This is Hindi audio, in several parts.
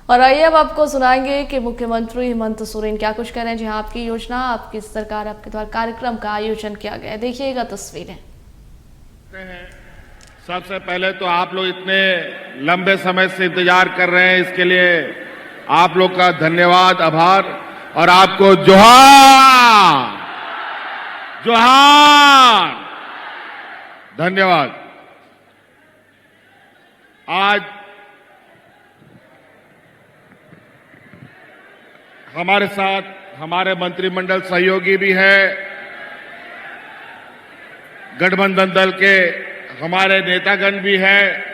और आइए अब आपको सुनाएंगे कि मुख्यमंत्री हेमंत सोरेन क्या कुछ कह रहे हैं। जहां आपकी योजना, आपकी सरकार, आपके द्वारा कार्यक्रम का आयोजन किया गया है, देखिएगा तस्वीरें। सबसे पहले तो आप लोग इतने लंबे समय से इंतजार कर रहे हैं, इसके लिए आप लोग का धन्यवाद, आभार और आपको जोहार जोहार धन्यवाद। आज हमारे साथ हमारे मंत्रिमंडल सहयोगी भी है, गठबंधन दल के हमारे नेतागण भी हैं,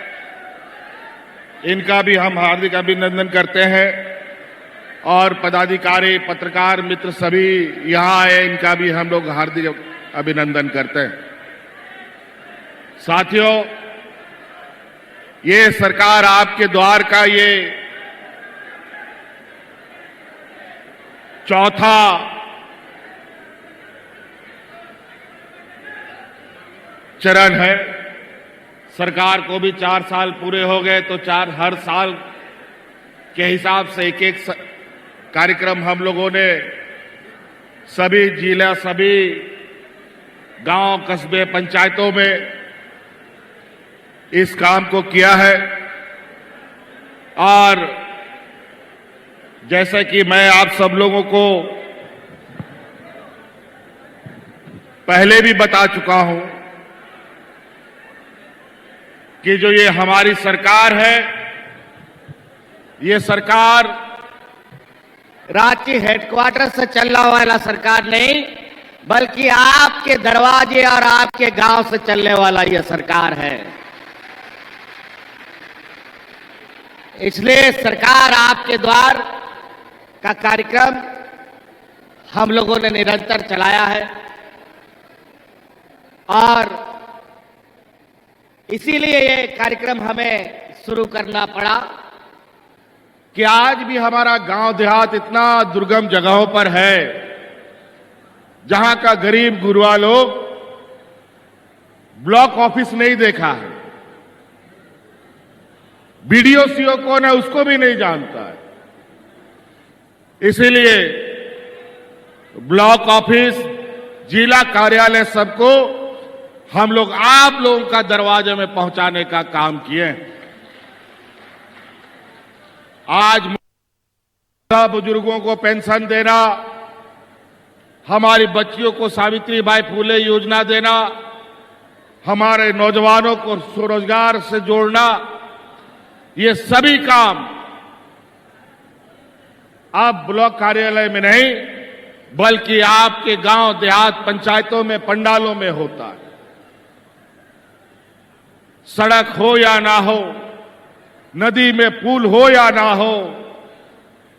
इनका भी हम हार्दिक अभिनंदन करते हैं और पदाधिकारी, पत्रकार मित्र सभी यहां आए, इनका भी हम लोग हार्दिक अभिनंदन करते हैं। साथियों, ये सरकार आपके द्वार का ये चौथा चरण है। सरकार को भी 4 साल पूरे हो गए, तो हर साल के हिसाब से एक एक कार्यक्रम हम लोगों ने सभी जिला, सभी गांव, कस्बे, पंचायतों में इस काम को किया है। और जैसे कि मैं आप सब लोगों को पहले भी बता चुका हूं कि जो ये हमारी सरकार है, ये सरकार रांची हेडक्वार्टर से चलने वाला सरकार नहीं, बल्कि आपके दरवाजे और आपके गांव से चलने वाला यह सरकार है। इसलिए सरकार आपके द्वार का कार्यक्रम हम लोगों ने निरंतर चलाया है और इसीलिए ये कार्यक्रम हमें शुरू करना पड़ा कि आज भी हमारा गांव देहात इतना दुर्गम जगहों पर है, जहां का गरीब गुरुआ लोग ब्लॉक ऑफिस नहीं देखा है, बीडीओ सीओ कौन है उसको भी नहीं जानता है। इसीलिए ब्लॉक ऑफिस, जिला कार्यालय सबको हम लोग आप लोगों का दरवाजे में पहुंचाने का काम किए। आज बुजुर्गों को पेंशन देना, हमारी बच्चियों को सावित्रीबाई फुले योजना देना, हमारे नौजवानों को स्वरोजगार से जोड़ना, ये सभी काम अब ब्लॉक कार्यालय में नहीं बल्कि आपके गांव देहात पंचायतों में, पंडालों में होता है। सड़क हो या ना हो, नदी में पुल हो या ना हो,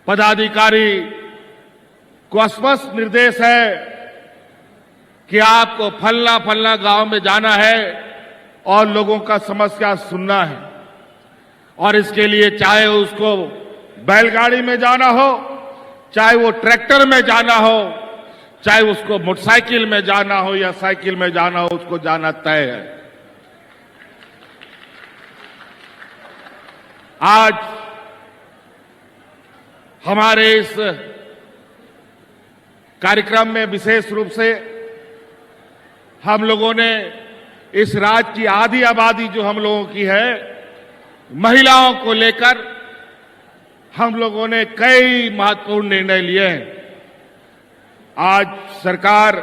पदाधिकारी को स्पष्ट निर्देश है कि आपको फलना फलना गांव में जाना है और लोगों का समस्या सुनना है। और इसके लिए चाहे उसको बैलगाड़ी में जाना हो, चाहे वो ट्रैक्टर में जाना हो, चाहे उसको मोटरसाइकिल में जाना हो या साइकिल में जाना हो, उसको जाना तय है। आज हमारे इस कार्यक्रम में विशेष रूप से हम लोगों ने इस राज्य की आधी आबादी जो हम लोगों की है, महिलाओं को लेकर हम लोगों ने कई महत्वपूर्ण निर्णय लिए हैं। आज सरकार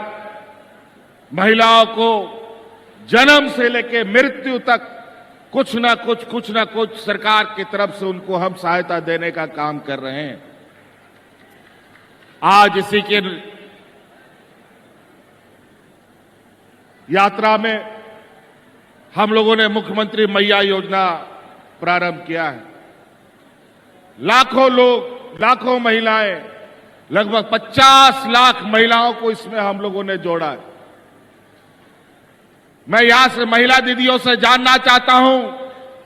महिलाओं को जन्म से लेकर मृत्यु तक कुछ ना कुछ सरकार की तरफ से उनको हम सहायता देने का काम कर रहे हैं। आज इसी के यात्रा में हम लोगों ने मुख्यमंत्री मैया योजना प्रारंभ किया है। लाखों लोग, लाखों महिलाएं, लगभग 50 लाख महिलाओं को इसमें हम लोगों ने जोड़ा है। मैं यहां से महिला दीदियों से जानना चाहता हूं,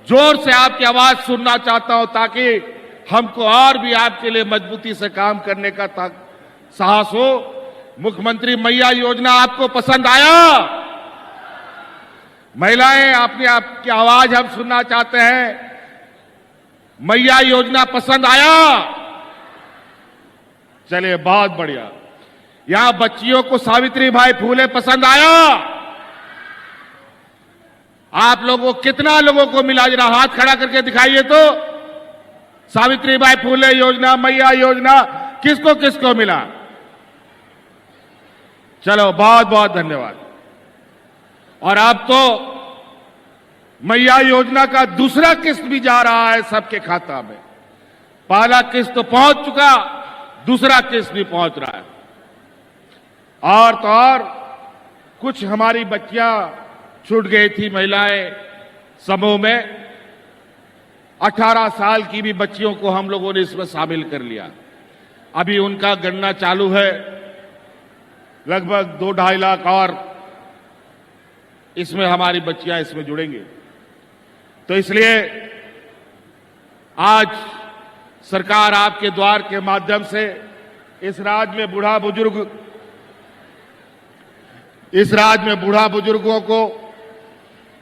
जोर से आपकी आवाज सुनना चाहता हूं, ताकि हमको और भी आपके लिए मजबूती से काम करने का साहस हो। मुख्यमंत्री मैया योजना आपको पसंद आया? महिलाएं, आपकी आवाज हम सुनना चाहते हैं। मैया योजना पसंद आया? चलिए, बहुत बढ़िया। यहां बच्चियों को सावित्री बाई फुले पसंद आया? आप लोगों कितना लोगों को मिला? जरा हाथ खड़ा करके दिखाइए तो। सावित्री बाई फुले योजना, मैया योजना, किसको किसको मिला? चलो, बहुत बहुत धन्यवाद। और अब तो मैया योजना का दूसरा किस्त भी जा रहा है सबके खाता में। पहला किस्त तो पहुंच चुका, दूसरा किस्त भी पहुंच रहा है। और तो और कुछ हमारी बच्चियां छूट गई थी, महिलाएं समूह में 18 साल की भी बच्चियों को हम लोगों ने इसमें शामिल कर लिया। अभी उनका गणना चालू है, लगभग 2-2.5 लाख और इसमें हमारी बच्चियां इसमें जुड़ेंगी। तो इसलिए आज सरकार आपके द्वार के माध्यम से इस राज्य में बूढ़ा बुजुर्गों को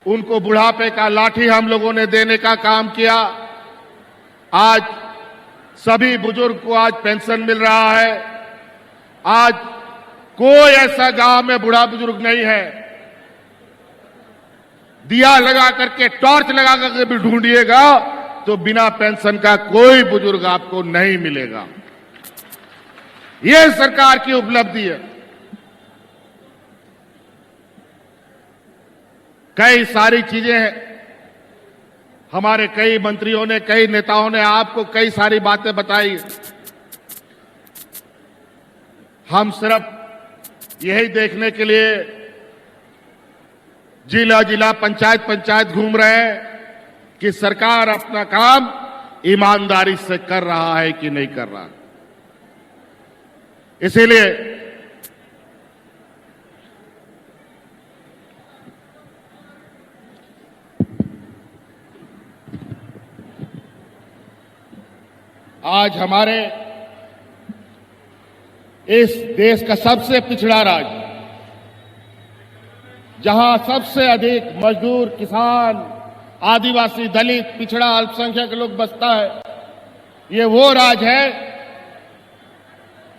उनको बुढ़ापे का लाठी हम लोगों ने देने का काम किया। आज सभी बुजुर्ग को आज पेंशन मिल रहा है। आज कोई ऐसा गांव में बूढ़ा बुजुर्ग नहीं है, दिया लगा करके, टॉर्च लगा करके भी ढूंढिएगा तो बिना पेंशन का कोई बुजुर्ग आपको नहीं मिलेगा। यह सरकार की उपलब्धि है। कई सारी चीजें हैं, हमारे कई मंत्रियों ने, कई नेताओं ने आपको कई सारी बातें बताई। हम सिर्फ यही देखने के लिए जिला जिला, पंचायत घूम रहे हैं कि सरकार अपना काम ईमानदारी से कर रहा है कि नहीं कर रहा। इसीलिए आज हमारे इस देश का सबसे पिछड़ा राज्य, जहां सबसे अधिक मजदूर, किसान, आदिवासी, दलित, पिछड़ा, अल्पसंख्यक लोग बसता है, ये वो राज्य है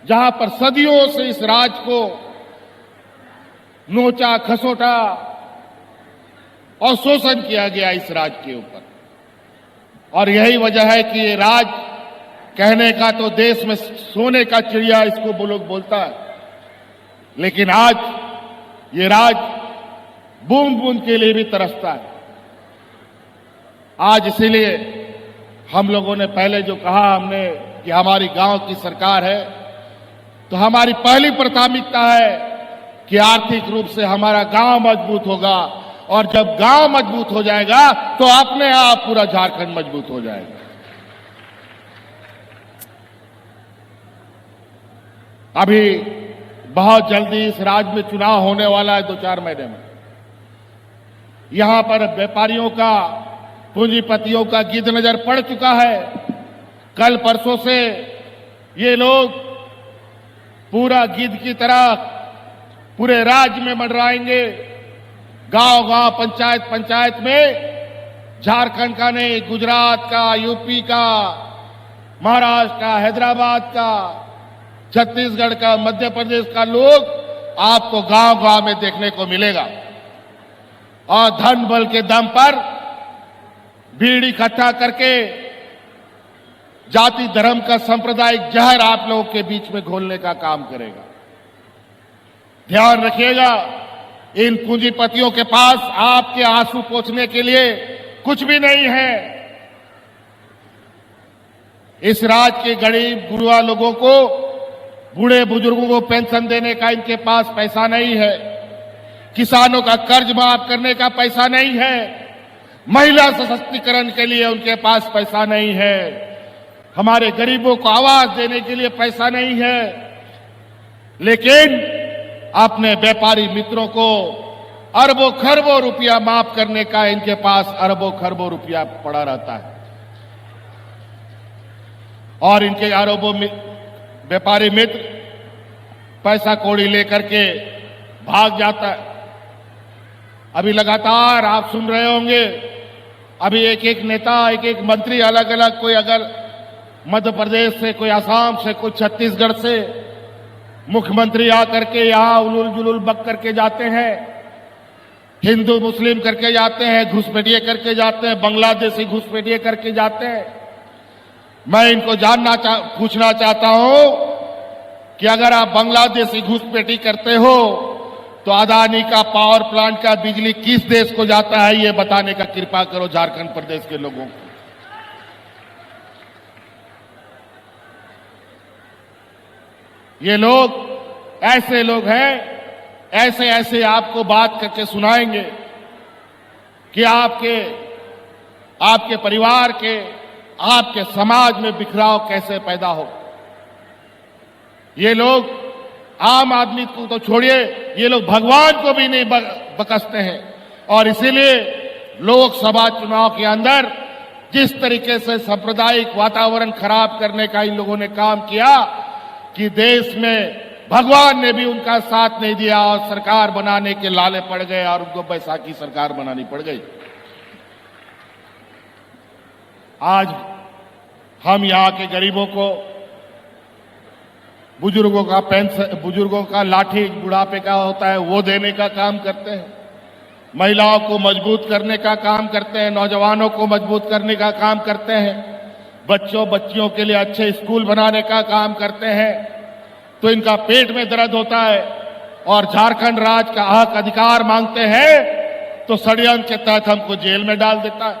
जहां पर सदियों से इस राज्य को नोचा, खसोटा और शोषण किया गया इस राज्य के ऊपर। और यही वजह है कि ये राज्य कहने का तो देश में सोने का चिड़िया इसको वो लोग बोलता है, लेकिन आज ये राज्य बूंद बूंद के लिए भी तरसता है। आज इसीलिए हम लोगों ने पहले जो कहा हमने कि हमारी गांव की सरकार है, तो हमारी पहली प्राथमिकता है कि आर्थिक रूप से हमारा गांव मजबूत होगा, और जब गांव मजबूत हो जाएगा तो अपने आप पूरा झारखंड मजबूत हो जाएगा। अभी बहुत जल्दी इस राज्य में चुनाव होने वाला है, 2-4 महीने में। यहां पर व्यापारियों का, पूंजीपतियों का गिद्ध नजर पड़ चुका है। कल परसों से ये लोग पूरा गिद्ध की तरह पूरे राज्य में मंडराएंगे। गांव गांव, पंचायत पंचायत में झारखंड का नहीं, गुजरात का, यूपी का, महाराष्ट्र का, हैदराबाद का, छत्तीसगढ़ का, मध्य प्रदेश का लोग आपको गांव गांव में देखने को मिलेगा। और धन बल के दम पर भीड़ इकट्ठा करके जाति धर्म का सांप्रदायिक जहर आप लोगों के बीच में घोलने का काम करेगा। ध्यान रखिएगा, इन पूंजीपतियों के पास आपके आंसू पोंछने के लिए कुछ भी नहीं है। इस राज्य के गरीब गुरुआ लोगों को, बूढ़े बुजुर्गों को पेंशन देने का इनके पास पैसा नहीं है। किसानों का कर्ज माफ करने का पैसा नहीं है। महिला सशक्तिकरण के लिए उनके पास पैसा नहीं है। हमारे गरीबों को आवास देने के लिए पैसा नहीं है। लेकिन अपने व्यापारी मित्रों को अरबों खरबों रुपया माफ करने का इनके पास अरबों खरबों रुपया पड़ा रहता है। और इनके अरबों व्यापारी मित्र पैसा कौड़ी लेकर के भाग जाता है। अभी लगातार आप सुन रहे होंगे, अभी एक एक नेता, एक एक मंत्री अलग अलग, कोई अगर मध्य प्रदेश से, कोई असम से, कोई छत्तीसगढ़ से मुख्यमंत्री आकर के यहां उलूल जुलूल बक करके जाते हैं, हिंदू मुस्लिम करके जाते हैं, घुसपैठिए करके जाते हैं, बांग्लादेशी घुसपैठिए करके जाते हैं। मैं इनको पूछना चाहता हूं कि अगर आप बांग्लादेशी घुसपैठी करते हो तो अदानी का पावर प्लांट का बिजली किस देश को जाता है, ये बताने का कृपा करो झारखंड प्रदेश के लोगों को। ये लोग ऐसे लोग हैं, ऐसे ऐसे आपको बात करके सुनाएंगे कि आपके परिवार के, आपके समाज में बिखराव कैसे पैदा हो। ये लोग आम आदमी को तो छोड़िए, ये लोग भगवान को भी नहीं बकसते हैं। और इसीलिए लोकसभा चुनाव के अंदर जिस तरीके से सांप्रदायिक वातावरण खराब करने का इन लोगों ने काम किया कि देश में भगवान ने भी उनका साथ नहीं दिया और सरकार बनाने के लाले पड़ गए और उनको बैसाखी सरकार बनानी पड़ गई। आज हम यहां के गरीबों को, बुजुर्गों का लाठी बुढ़ापे का होता है वो देने का काम करते हैं, महिलाओं को मजबूत करने का काम करते हैं, नौजवानों को मजबूत करने का काम करते हैं, बच्चियों के लिए अच्छे स्कूल बनाने का काम करते हैं। तो इनका पेट में दर्द होता है और झारखंड राज्य का हक अधिकार मांगते हैं तो षड्यंत्र के तहत हमको जेल में डाल देता है।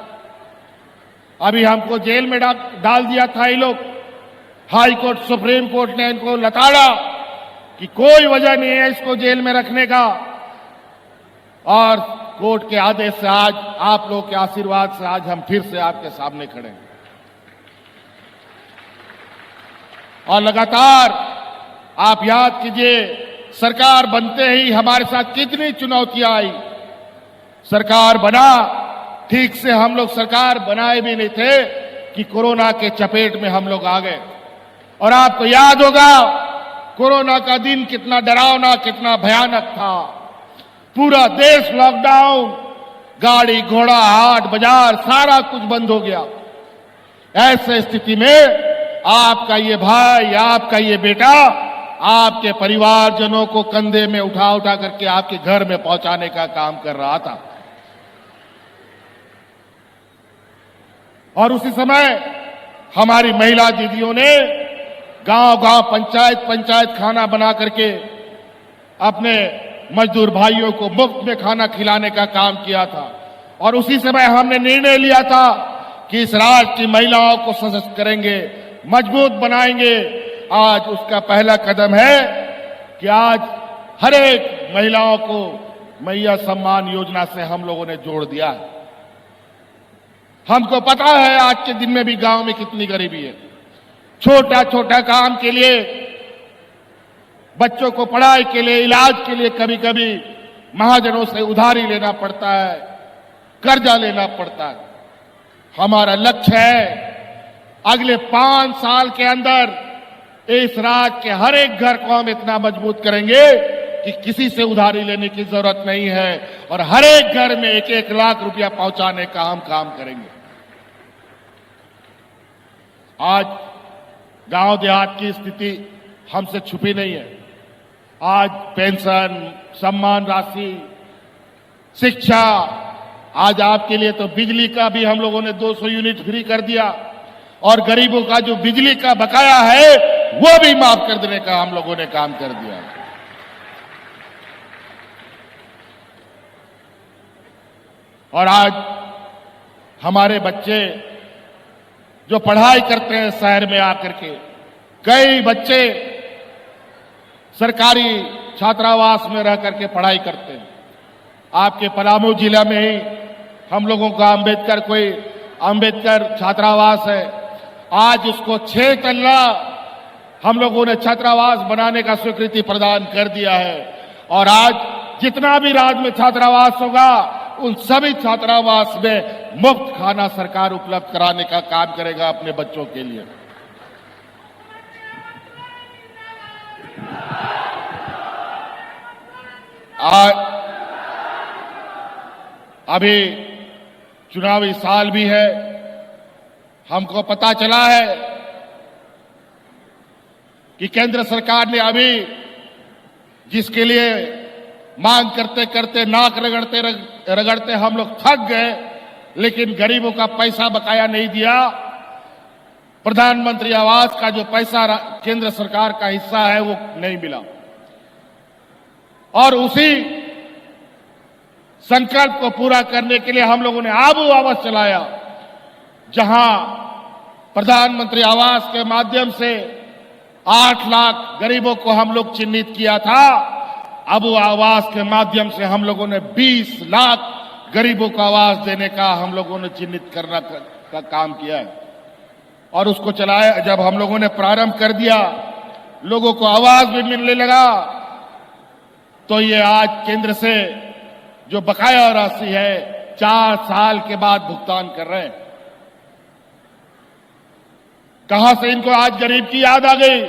अभी हमको जेल में डाल दिया था ये लोग। हाई कोर्ट, सुप्रीम कोर्ट ने इनको लताड़ा कि कोई वजह नहीं है इसको जेल में रखने का, और कोर्ट के आदेश से आज आप लोगों के आशीर्वाद से आज हम फिर से आपके सामने खड़े हैं। और लगातार आप याद कीजिए, सरकार बनते ही हमारे साथ कितनी चुनौतियां आई। सरकार बना, ठीक से हम लोग सरकार बनाए भी नहीं थे कि कोरोना के चपेट में हम लोग आ गए। और आपको याद होगा कोरोना का दिन कितना डरावना, कितना भयानक था। पूरा देश लॉकडाउन, गाड़ी घोड़ा, हाट बाजार सारा कुछ बंद हो गया। ऐसे स्थिति में आपका ये भाई, आपका ये बेटा आपके परिवारजनों को कंधे में उठा उठा करके आपके घर में पहुंचाने का काम कर रहा था। और उसी समय हमारी महिला दीदियों ने गांव-गांव, पंचायत खाना बना करके अपने मजदूर भाइयों को मुफ्त में खाना खिलाने का काम किया था। और उसी समय हमने निर्णय लिया था कि इस राज्य की महिलाओं को सशक्त करेंगे, मजबूत बनाएंगे। आज उसका पहला कदम है कि आज हर एक महिलाओं को मैया सम्मान योजना से हम लोगों ने जोड़ दिया है। हमको पता है आज के दिन में भी गांव में कितनी गरीबी है। छोटा छोटा काम के लिए, बच्चों को पढ़ाई के लिए, इलाज के लिए कभी कभी महाजनों से उधारी लेना पड़ता है, कर्जा लेना पड़ता है। हमारा लक्ष्य है अगले 5 साल के अंदर इस राज्य के हर एक घर को हम इतना मजबूत करेंगे कि किसी से उधारी लेने की जरूरत नहीं है और हर एक घर में 1-1 लाख रुपया पहुंचाने का हम काम करेंगे। आज गांव देहात की स्थिति हमसे छुपी नहीं है। आज पेंशन, सम्मान राशि, शिक्षा, आज आपके लिए तो बिजली का भी हम लोगों ने 200 यूनिट फ्री कर दिया और गरीबों का जो बिजली का बकाया है वो भी माफ कर देने का हम लोगों ने काम कर दिया। और आज हमारे बच्चे जो पढ़ाई करते हैं शहर में आकर के, कई बच्चे सरकारी छात्रावास में रह करके पढ़ाई करते हैं। आपके पलामू जिला में ही हम लोगों का अंबेडकर छात्रावास है। आज उसको 6 तल्ला हम लोगों ने छात्रावास बनाने का स्वीकृति प्रदान कर दिया है। और आज जितना भी राज्य में छात्रावास होगा उन सभी छात्रावास में मुफ्त खाना सरकार उपलब्ध कराने का काम करेगा अपने बच्चों के लिए। अभी चुनावी साल भी है। हमको पता चला है कि केंद्र सरकार ने अभी जिसके लिए मांग करते करते नाक रगड़ते रगड़ते हम लोग थक गए, लेकिन गरीबों का पैसा बकाया नहीं दिया। प्रधानमंत्री आवास का जो पैसा केंद्र सरकार का हिस्सा है वो नहीं मिला, और उसी संकल्प को पूरा करने के लिए हम लोगों ने आबू आवास चलाया, जहां प्रधानमंत्री आवास के माध्यम से 8 लाख गरीबों को हम लोग चिन्हित किया था। आबू आवास के माध्यम से हम लोगों ने 20 लाख गरीबों को आवास देने का हम लोगों ने चिन्हित करना का काम किया है, और उसको चलाया। जब हम लोगों ने प्रारंभ कर दिया, लोगों को आवास भी मिलने लगा, तो ये आज केंद्र से जो बकाया राशि है 4 साल के बाद भुगतान कर रहे हैं। कहां से इनको आज गरीब की याद आ गई?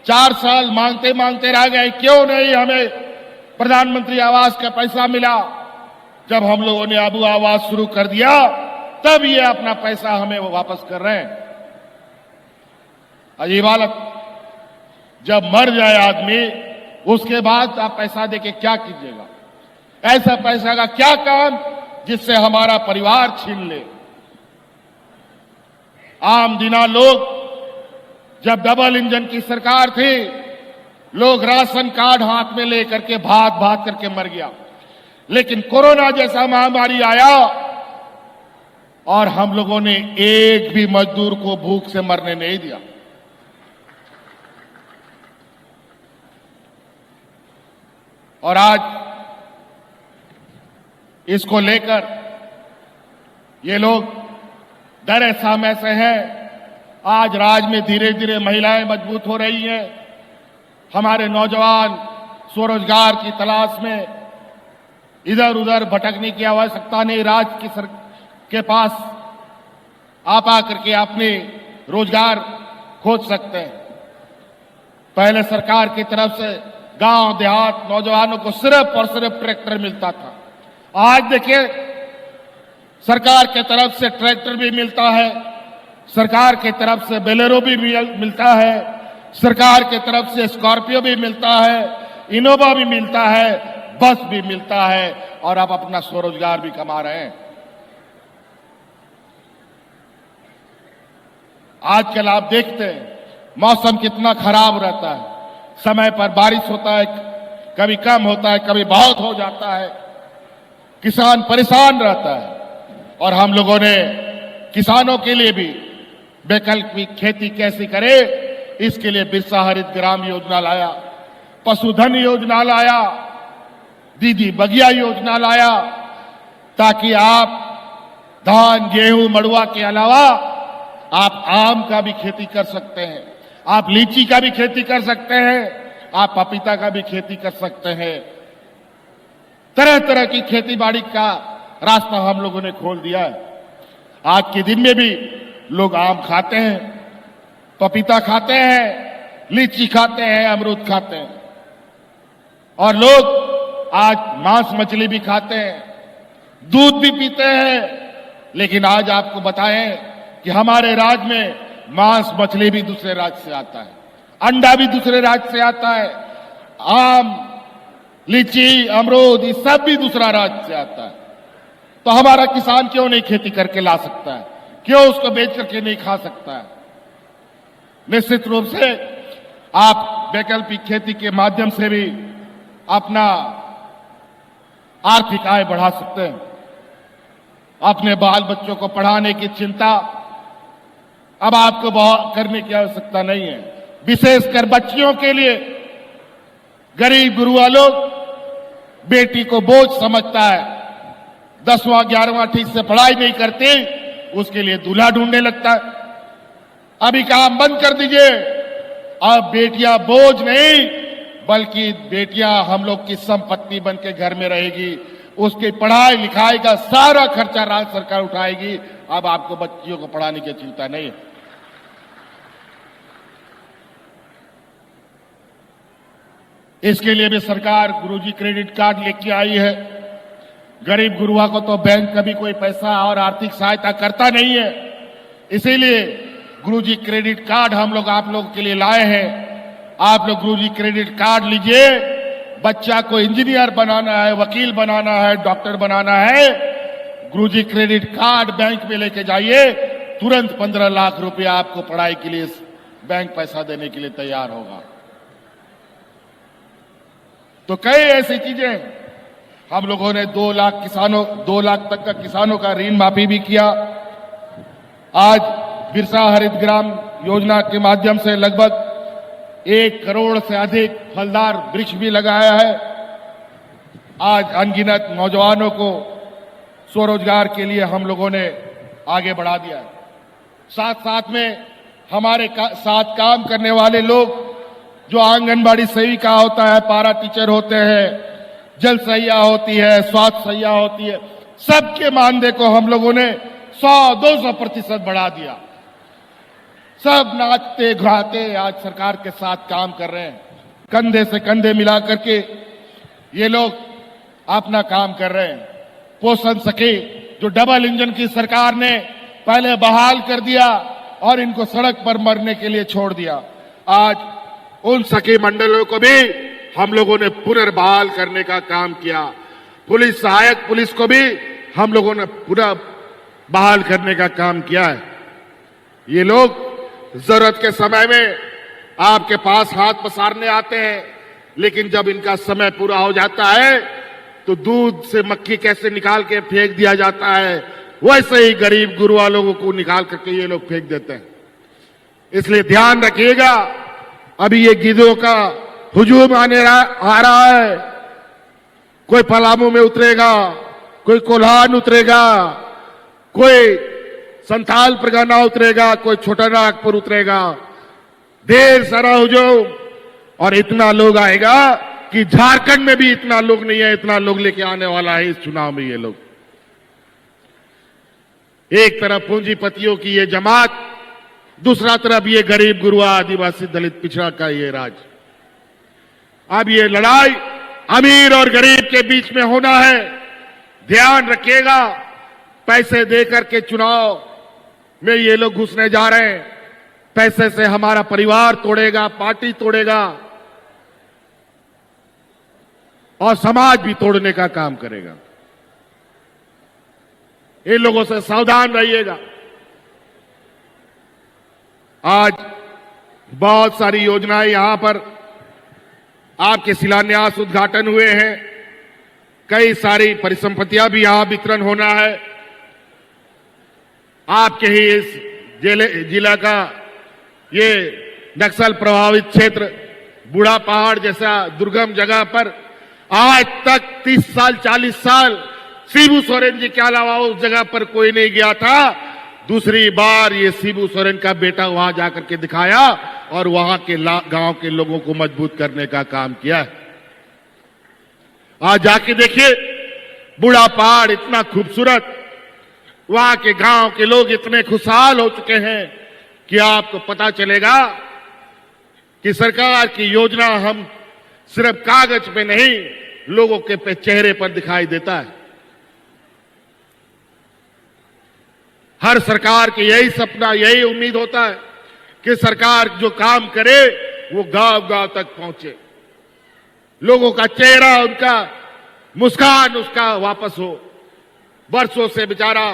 4 साल मांगते मांगते रह गए, क्यों नहीं हमें प्रधानमंत्री आवास का पैसा मिला? जब हम लोगों ने आबू आवास शुरू कर दिया, तब ये अपना पैसा हमें वापस कर रहे हैं। अजीब हालत, जब मर जाए आदमी उसके बाद आप पैसा देके क्या कीजिएगा? ऐसा पैसा का क्या काम जिससे हमारा परिवार छीन ले? आम दिना लोग, जब डबल इंजन की सरकार थी, लोग राशन कार्ड हाथ में लेकर के भाग भाग करके मर गया। लेकिन कोरोना जैसा महामारी आया और हम लोगों ने एक भी मजदूर को भूख से मरने नहीं दिया। और आज इसको लेकर ये लोग डरे सामे से हैं। आज राज्य में धीरे धीरे महिलाएं मजबूत हो रही हैं। हमारे नौजवान स्वरोजगार की तलाश में इधर उधर भटकने की आवश्यकता नहीं, राज्य के पास आप आकर के अपने रोजगार खोज सकते हैं। पहले सरकार की तरफ से गांव देहात नौजवानों को सिर्फ और सिर्फ ट्रैक्टर मिलता था। आज देखिए, सरकार के तरफ से ट्रैक्टर भी मिलता है, सरकार की तरफ से बोलेरो भी मिलता है, सरकार की तरफ से स्कॉर्पियो भी मिलता है, इनोवा भी मिलता है, बस भी मिलता है, और आप अपना स्वरोजगार भी कमा रहे हैं। आजकल आप देखते हैं मौसम कितना खराब रहता है, समय पर बारिश होता है, कभी कम होता है, कभी बहुत हो जाता है, किसान परेशान रहता है। और हम लोगों ने किसानों के लिए भी वैकल्पिक खेती कैसे करे, इसके लिए बिरसा हरित ग्राम योजना लाया, पशुधन योजना लाया, दीदी बगिया योजना लाया, ताकि आप धान गेहूं मड़ुआ के अलावा आप आम का भी खेती कर सकते हैं, आप लीची का भी खेती कर सकते हैं, आप पपीता का भी खेती कर सकते हैं। तरह तरह की खेती बाड़ी का रास्ता हम लोगों ने खोल दिया है। आज के दिन में भी लोग आम खाते हैं, पपीता खाते हैं, लीची खाते हैं, अमरूद खाते हैं, और लोग आज मांस मछली भी खाते हैं, दूध भी पीते हैं। लेकिन आज आपको बताएं कि हमारे राज्य में मांस मछली भी दूसरे राज्य से आता है, अंडा भी दूसरे राज्य से आता है, आम लीची अमरूद ये सब भी दूसरा राज्य से आता है। तो हमारा किसान क्यों नहीं खेती करके ला सकता है? क्यों उसको बेच करके नहीं खा सकता है? निश्चित रूप से आप वैकल्पिक खेती के माध्यम से भी अपना आर्थिक आय बढ़ा सकते हैं। अपने बाल बच्चों को पढ़ाने की चिंता अब आपको बहुत करने की आवश्यकता नहीं है। विशेषकर बच्चियों के लिए गरीब गुरुआ लोग बेटी को बोझ समझता है, 10वां 11वां ठीक से पढ़ाई नहीं करती, उसके लिए दूल्हा ढूंढने लगता है। अभी काम बंद कर दीजिए, अब बेटियां बोझ नहीं बल्कि बेटियां हम लोग की संपत्ति बन के घर में रहेगी, उसकी पढ़ाई लिखाई का सारा खर्चा राज्य सरकार उठाएगी। अब आपको बच्चियों को पढ़ाने की चिंता नहीं है। इसके लिए भी सरकार गुरुजी क्रेडिट कार्ड लेके आई है। गरीब गुरुआ को तो बैंक कभी कोई पैसा और आर्थिक सहायता करता नहीं है। इसीलिए गुरुजी क्रेडिट कार्ड हम लोग आप लोगों के लिए लाए हैं। आप लोग गुरुजी क्रेडिट कार्ड लीजिए। बच्चा को इंजीनियर बनाना है, वकील बनाना है, डॉक्टर बनाना है, गुरुजी क्रेडिट कार्ड बैंक में लेके जाइए, तुरंत 15 लाख रुपया आपको पढ़ाई के लिए बैंक पैसा देने के लिए तैयार होगा। तो कई ऐसी चीजें हम लोगों ने 2 लाख तक का किसानों का ऋण माफी भी किया। आज बिरसा हरित ग्राम योजना के माध्यम से लगभग 1 करोड़ से अधिक फलदार वृक्ष भी लगाया है। आज अनगिनत नौजवानों को स्वरोजगार के लिए हम लोगों ने आगे बढ़ा दिया है। साथ साथ में हमारे साथ काम करने वाले लोग जो आंगनबाड़ी सेविका होता है, पारा टीचर होते हैं, जल सहिया होती है, स्वास्थ्य सहिया होती है, सबके मानदेय को हम लोगों ने 100-200% बढ़ा दिया। सब नाचते घाते आज सरकार के साथ काम कर रहे हैं। कंधे से कंधे मिला करके ये लोग अपना काम कर रहे हैं। पोषण सखी जो डबल इंजन की सरकार ने पहले बहाल कर दिया और इनको सड़क पर मरने के लिए छोड़ दिया, आज उन सखी मंडलों को भी हम लोगों ने पुनर्बहाल करने का काम किया। पुलिस सहायक पुलिस को भी हम लोगों ने पूरा बहाल करने का काम किया है। ये लोग जरूरत के समय में आपके पास हाथ पसारने आते हैं, लेकिन जब इनका समय पूरा हो जाता है तो दूध से मक्खी कैसे निकाल के फेंक दिया जाता है, वैसे ही गरीब गुरुआ लोगों को निकाल करके ये लोग फेंक देते हैं। इसलिए ध्यान रखिएगा, अभी ये गिद्धों का हुजूम आ रहा है। कोई पलामू में उतरेगा, कोई कोल्हान उतरेगा, कोई संथाल परगना उतरेगा, कोई छोटा नागपुर उतरेगा। ढेर सारा हुजूम और इतना लोग आएगा कि झारखंड में भी इतना लोग नहीं है, इतना लोग लेके आने वाला है इस चुनाव में। ये लोग एक तरफ पूंजीपतियों की ये जमात, दूसरा तरफ ये गरीब गुरुआ आदिवासी दलित पिछड़ा का ये राज। अब ये लड़ाई अमीर और गरीब के बीच में होना है। ध्यान रखिएगा, पैसे देकर के चुनाव में ये लोग घुसने जा रहे हैं। पैसे से हमारा परिवार तोड़ेगा, पार्टी तोड़ेगा और समाज भी तोड़ने का काम करेगा। इन लोगों से सावधान रहिएगा। आज बहुत सारी योजनाएं यहां पर आपके शिलान्यास उद्घाटन हुए हैं। कई सारी परिसंपत्तियां भी यहां वितरण होना है। आपके ही इस जिला का ये नक्सल प्रभावित क्षेत्र बूढ़ा पहाड़ जैसा दुर्गम जगह पर आज तक 30 साल 40 साल शिबू सोरेन जी के अलावा उस जगह पर कोई नहीं गया था। दूसरी बार ये शिबू सोरेन का बेटा वहां जाकर के दिखाया और वहां के गांव के लोगों को मजबूत करने का काम किया है। आज जाके देखिए, बूढ़ा पहाड़ इतना खूबसूरत, वहां के गांव के लोग इतने खुशहाल हो चुके हैं कि आपको पता चलेगा कि सरकार की योजना हम सिर्फ कागज पे नहीं, लोगों के चेहरे पर दिखाई देता है। हर सरकार की यही सपना, यही उम्मीद होता है कि सरकार जो काम करे वो गांव गांव तक पहुंचे, लोगों का चेहरा, उनका मुस्कान उसका वापस हो। वर्षों से बेचारा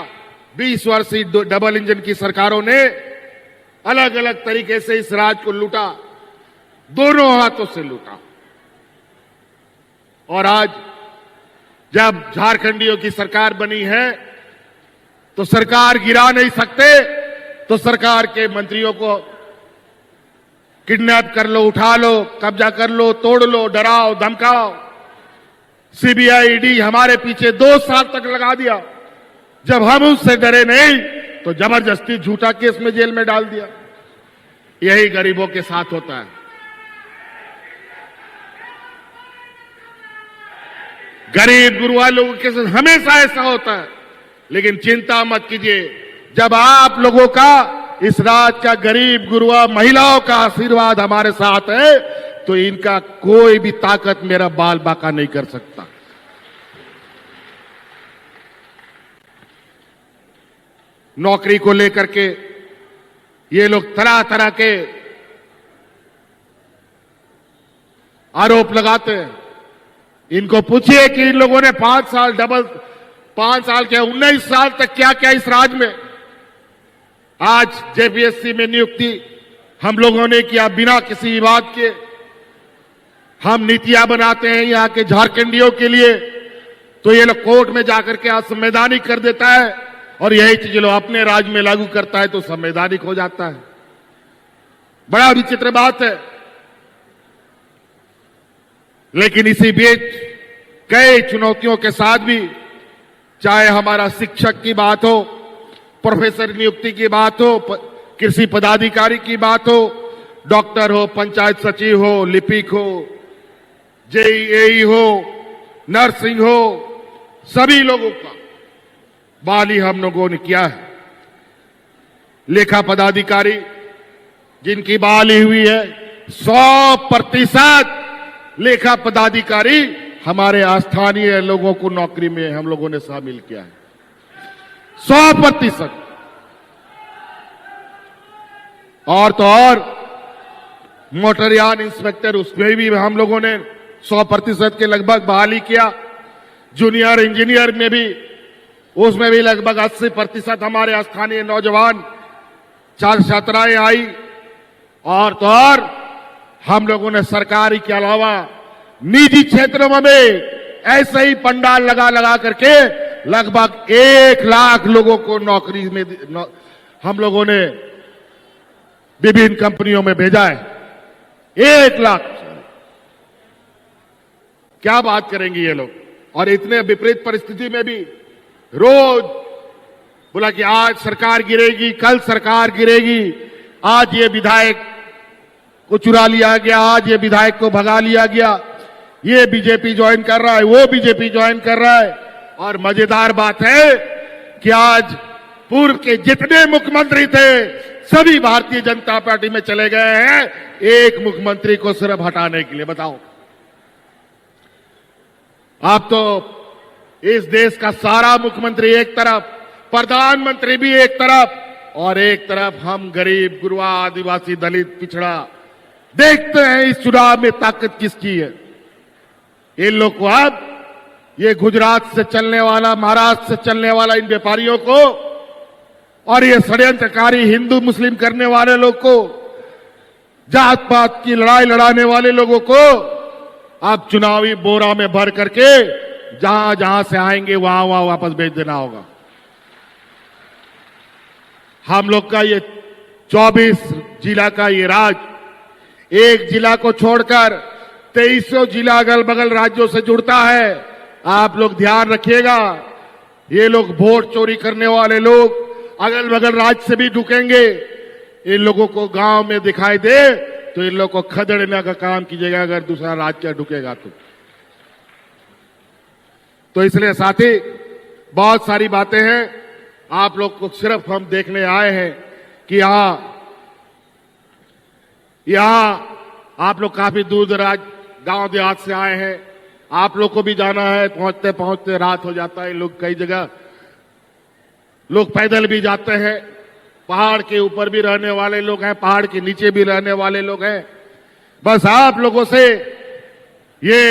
20 वर्षीय डबल इंजन की सरकारों ने अलग अलग तरीके से इस राज्य को लूटा, दोनों हाथों से लूटा। और आज जब झारखंडियों की सरकार बनी है तो सरकार गिरा नहीं सकते, तो सरकार के मंत्रियों को किडनैप कर लो, उठा लो, कब्जा कर लो, तोड़ लो, डराओ धमकाओ। सीबीआई ईडी हमारे पीछे 2 साल तक लगा दिया। जब हम उससे डरे नहीं तो जबरदस्ती झूठा केस में जेल में डाल दिया। यही गरीबों के साथ होता है। गरीब गुरुआ लोगों के साथ हमेशा ऐसा होता है। लेकिन चिंता मत कीजिए, जब आप लोगों का, इस राज्य का गरीब गुरुआ महिलाओं का आशीर्वाद हमारे साथ है तो इनका कोई भी ताकत मेरा बाल बाका नहीं कर सकता। नौकरी को लेकर के ये लोग तरह तरह के आरोप लगाते हैं। इनको पूछिए कि इन लोगों ने 5 साल 19 साल तक क्या क्या इस राज्य में। आज जेपीएससी में नियुक्ति हम लोगों ने किया बिना किसी विवाद के। हम नीतियां बनाते हैं यहाँ के झारखंडियों के लिए, तो ये लोग कोर्ट में जाकर के असंवैधानिक कर देता है, और यही चीज लोग अपने राज्य में लागू करता है तो संवैधानिक हो जाता है। बड़ा विचित्र बात है। लेकिन इसी बीच कई चुनौतियों के साथ भी, चाहे हमारा शिक्षक की बात हो, प्रोफेसर नियुक्ति की बात हो, कृषि पदाधिकारी की बात हो, डॉक्टर हो, पंचायत सचिव हो, लिपिक हो, जेईई हो, नर्सिंग हो, सभी लोगों का बहाली हम लोगों ने किया है। लेखा पदाधिकारी जिनकी बहाली हुई है, 100% लेखा पदाधिकारी हमारे स्थानीय लोगों को नौकरी में हम लोगों ने शामिल किया है। 100%। और तो और मोटरयान इंस्पेक्टर, उसमें भी हम लोगों ने 100% के लगभग बहाली किया। जूनियर इंजीनियर में भी, उसमें भी लगभग 80% हमारे स्थानीय नौजवान छात्राएं आई। और तो और हम लोगों ने सरकारी के अलावा निजी क्षेत्रों में भी ऐसे ही पंडाल लगा लगा करके लगभग 1 लाख लोगों को नौकरी में हम लोगों ने विभिन्न कंपनियों में भेजा है। 1 लाख। क्या बात करेंगे ये लोग। और इतने विपरीत परिस्थिति में भी रोज बोला कि आज सरकार गिरेगी, कल सरकार गिरेगी, आज ये विधायक को चुरा लिया गया, आज ये विधायक को भगा लिया गया, ये बीजेपी ज्वाइन कर रहा है, वो बीजेपी ज्वाइन कर रहा है। और मजेदार बात है कि आज पूर्व के जितने मुख्यमंत्री थे सभी भारतीय जनता पार्टी में चले गए हैं, एक मुख्यमंत्री को सिर्फ हटाने के लिए। बताओ, आप तो इस देश का सारा मुख्यमंत्री एक तरफ, प्रधानमंत्री भी एक तरफ, और एक तरफ हम गरीब, गुरबा, आदिवासी, दलित, पिछड़ा। देखते हैं इस चुनाव में ताकत किसकी है। इन लोग को अब ये गुजरात से चलने वाला, महाराष्ट्र से चलने वाला इन व्यापारियों को, और ये षड्यंत्रकारी हिंदू मुस्लिम करने वाले लोग को, जात पात की लड़ाई लड़ाने वाले लोगों को अब चुनावी बोरा में भर करके जहां जहां से आएंगे वहां वहां वापस भेज देना होगा। हम लोग का ये 24 जिला का ये राज, एक जिला को छोड़कर 2300 जिला अगल बगल राज्यों से जुड़ता है। आप लोग ध्यान रखिएगा, ये लोग वोट चोरी करने वाले लोग अगल बगल राज्य से भी ढुकेंगे। इन लोगों को गांव में दिखाई दे तो इन लोगों को खदेड़ने का काम कीजिएगा, अगर दूसरा राज्य ढुकेगा तो इसलिए साथी बहुत सारी बातें हैं। आप लोग को सिर्फ हम देखने आए हैं कि यहां आप लोग काफी दूर दराज गांव देहात से आए हैं। आप लोग को भी जाना है, पहुंचते पहुंचते रात हो जाता है। लोग कई जगह लोग पैदल भी जाते हैं, पहाड़ के ऊपर भी रहने वाले लोग हैं, पहाड़ के नीचे भी रहने वाले लोग हैं। बस आप लोगों से ये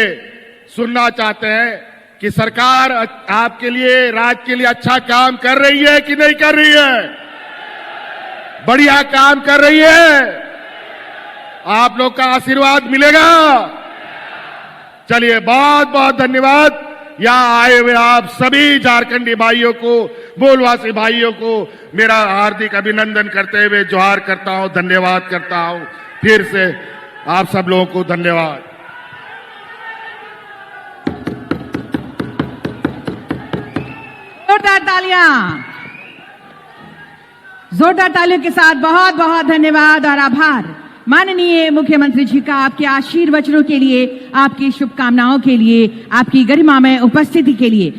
सुनना चाहते हैं कि सरकार आपके लिए, राज्य के लिए अच्छा काम कर रही है कि नहीं कर रही है? बढ़िया काम कर रही है? आप लोग का आशीर्वाद मिलेगा। चलिए, बहुत बहुत धन्यवाद। यहां आए हुए आप सभी झारखंडी भाइयों को, मूलवासी भाइयों को मेरा हार्दिक अभिनंदन करते हुए जोहार करता हूं, धन्यवाद करता हूं। फिर से आप सब लोगों को धन्यवाद। जोरदार तालियां, जोरदार तालियों के साथ बहुत बहुत धन्यवाद और आभार माननीय मुख्यमंत्री जी का, आपके आशीर्वचनों के लिए, आपकी शुभकामनाओं के लिए, आपकी गरिमामय उपस्थिति के लिए।